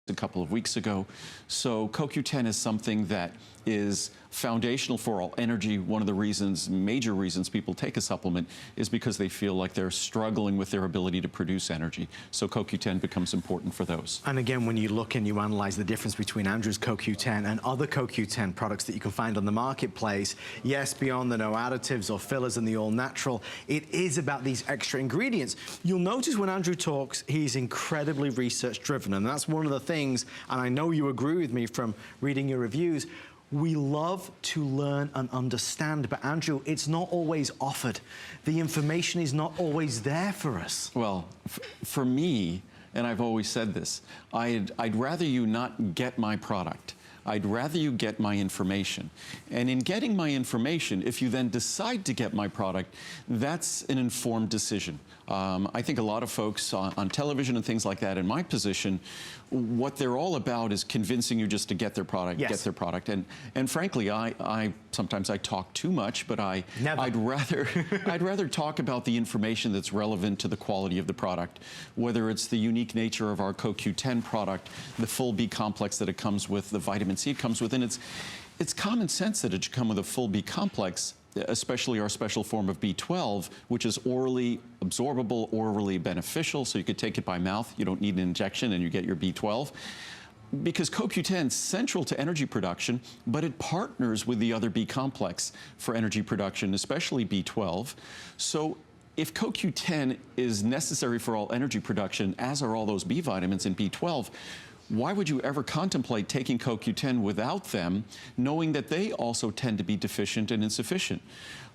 a couple of weeks ago. So CoQ10 is something that is foundational for all energy. One of the reasons, major reasons people take a supplement is because they feel like they're struggling with their ability to produce energy. So CoQ10 becomes important for those. And again, when you look and you analyze the difference between Andrew's CoQ10 and other CoQ10 products that you can find on the marketplace, yes, beyond the no additives or fillers and the all natural, it is about these extra ingredients. You'll notice when Andrew talks, he's incredibly research driven, and that's one of the things, and I know you agree with me from reading your reviews, we love to learn and understand, but Andrew, it's not always offered. The information is not always there for us. Well, for me, and I've always said this, I'd rather you not get my product. I'd rather you get my information. And in getting my information, if you then decide to get my product, that's an informed decision. I think a lot of folks on television and things like that, in my position, what they're all about is convincing you just to get their product, yes. get their product. And frankly, sometimes I talk too much, but I'd rather talk about the information that's relevant to the quality of the product, whether it's the unique nature of our CoQ10 product, the full B complex that it comes with, the vitamin C it comes with, and it's common sense that it should come with a full B complex, especially our special form of B12, which is orally absorbable, orally beneficial, so you could take it by mouth. You don't need an injection and you get your B12. Because CoQ10 is central to energy production, but it partners with the other B complex for energy production, especially B12. So if CoQ10 is necessary for all energy production, as are all those B vitamins and B12, why would you ever contemplate taking CoQ10 without them, knowing that they also tend to be deficient and insufficient?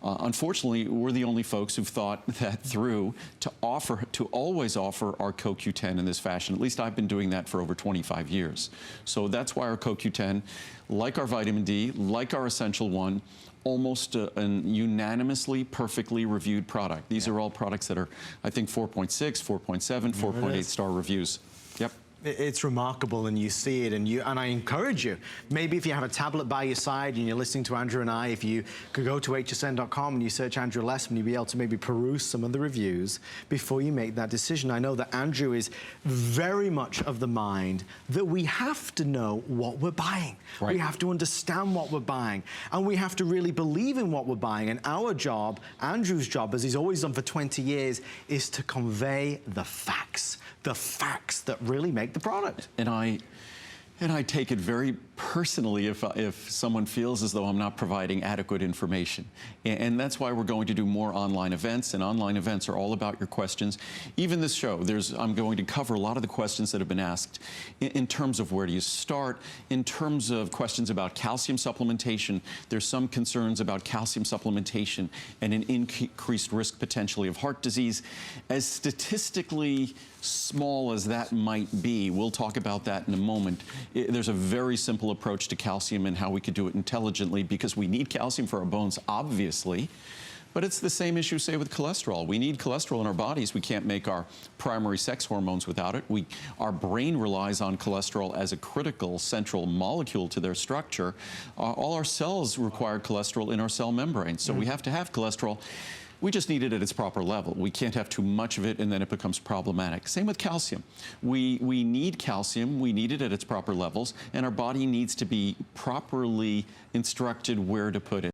Unfortunately, we're the only folks who've thought that through to always offer our CoQ10 in this fashion. At least I've been doing that for over 25 years. So that's why our CoQ10, like our vitamin D, like our Essential One, almost an unanimously perfectly reviewed product. These are all products that are, I think, 4.6, 4.7, 4.8 star reviews. Yep. It's remarkable, and you see it, and I encourage you, maybe if you have a tablet by your side and you're listening to Andrew and I, if you could go to hsn.com and you search Andrew Lessman, you'll be able to maybe peruse some of the reviews before you make that decision. I know that Andrew is very much of the mind that we have to know what we're buying. Right. We have to understand what we're buying, and we have to really believe in what we're buying. And our job, Andrew's job, as he's always done for 20 years, is to convey the facts that really make the product. And I take it very personally if someone feels as though I'm not providing adequate information. And that's why we're going to do more online events, and online events are all about your questions. Even this show, I'm going to cover a lot of the questions that have been asked in terms of where do you start, in terms of questions about calcium supplementation. There's some concerns about calcium supplementation and an increased risk potentially of heart disease. As statistically small as that might be, we'll talk about that in a moment. There's a very simple approach to calcium and how we could do it intelligently, because we need calcium for our bones, obviously. But it's the same issue, say, with cholesterol. We need cholesterol in our bodies. We can't make our primary sex hormones without it. Our brain relies on cholesterol as a critical central molecule to their structure. All our cells require cholesterol in our cell membranes, so we have to have cholesterol. We just need it at its proper level. We can't have too much of it and then it becomes problematic. Same with calcium. We need calcium, we need it at its proper levels, and our body needs to be properly instructed where to put it.